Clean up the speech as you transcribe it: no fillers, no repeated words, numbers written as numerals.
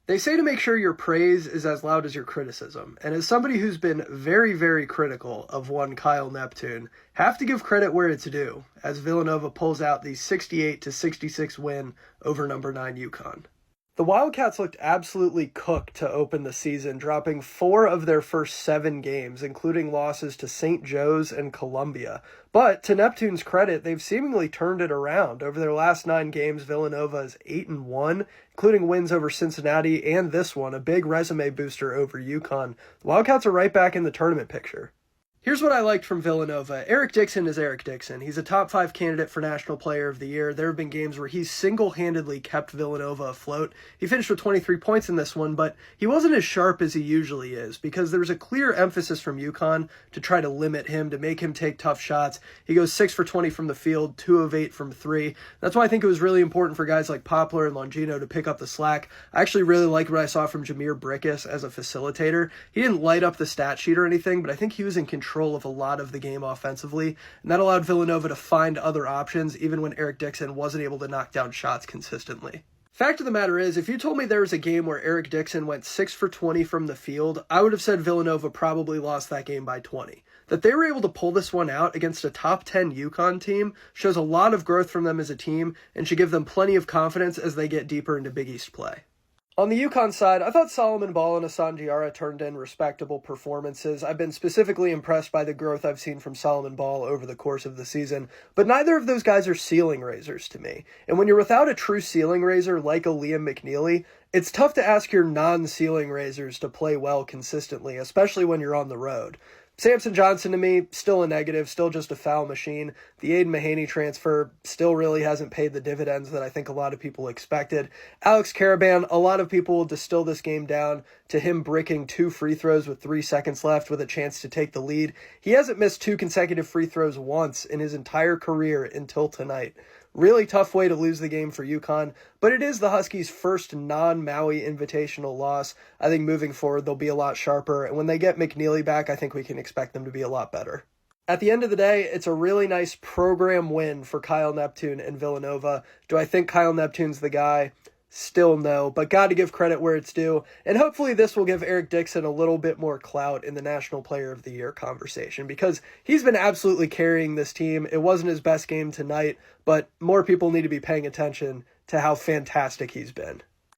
They say to make sure your praise is as loud as your criticism, and as somebody who's been very, very critical of one Kyle Neptune, have to give credit where it's due, as Villanova pulls out the 68-66 win over number 9 UConn. The Wildcats looked absolutely cooked to open the season, dropping 4 of their first 7 games, including losses to St. Joe's and Columbia. But to Neptune's credit, they've seemingly turned it around. Over their last 9 games, Villanova is 8-1, including wins over Cincinnati and this one, a big resume booster over UConn. The Wildcats are right back in the tournament picture. Here's what I liked from Villanova. Eric Dixon is Eric Dixon. He's a top 5 candidate for National Player of the Year. There have been games where he's single-handedly kept Villanova afloat. He finished with 23 points in this one, but he wasn't as sharp as he usually is because there was a clear emphasis from UConn to try to limit him, to make him take tough shots. He goes 6 for 20 from the field, 2 of 8 from 3. That's why I think it was really important for guys like Poplar and Longino to pick up the slack. I actually really liked what I saw from Jameer Brickus as a facilitator. He didn't light up the stat sheet or anything, but I think he was in control of a lot of the game offensively, and that allowed Villanova to find other options even when Eric Dixon wasn't able to knock down shots consistently. Fact of the matter is, if you told me there was a game where Eric Dixon went 6 for 20 from the field, I would have said Villanova probably lost that game by 20. That they were able to pull this one out against a top 10 UConn team shows a lot of growth from them as a team and should give them plenty of confidence as they get deeper into Big East play. On the UConn side, I thought Solomon Ball and Hassan Diarra turned in respectable performances. I've been specifically impressed by the growth I've seen from Solomon Ball over the course of the season, but neither of those guys are ceiling raisers to me. And when you're without a true ceiling raiser like a Liam McNeely, it's tough to ask your non-ceiling raisers to play well consistently, especially when you're on the road. Samson Johnson, to me, still a negative, still just a foul machine. The Aiden Mahaney transfer still really hasn't paid the dividends that I think a lot of people expected. Alex Caravan, a lot of people will distill this game down to him bricking 2 free throws with 3 seconds left with a chance to take the lead. He hasn't missed 2 consecutive free throws once in his entire career until tonight. Really tough way to lose the game for UConn, but it is the Huskies' first non-Maui invitational loss. I think moving forward they'll be a lot sharper, and when they get McNeely back, I think we can expect them to be a lot better. At the end of the day, it's a really nice program win for Kyle Neptune and Villanova. Do I think Kyle Neptune's the guy? Still no, but got to give credit where it's due, and hopefully this will give Eric Dixon a little bit more clout in the National Player of the Year conversation, because he's been absolutely carrying this team. It wasn't his best game tonight, but more people need to be paying attention to how fantastic he's been.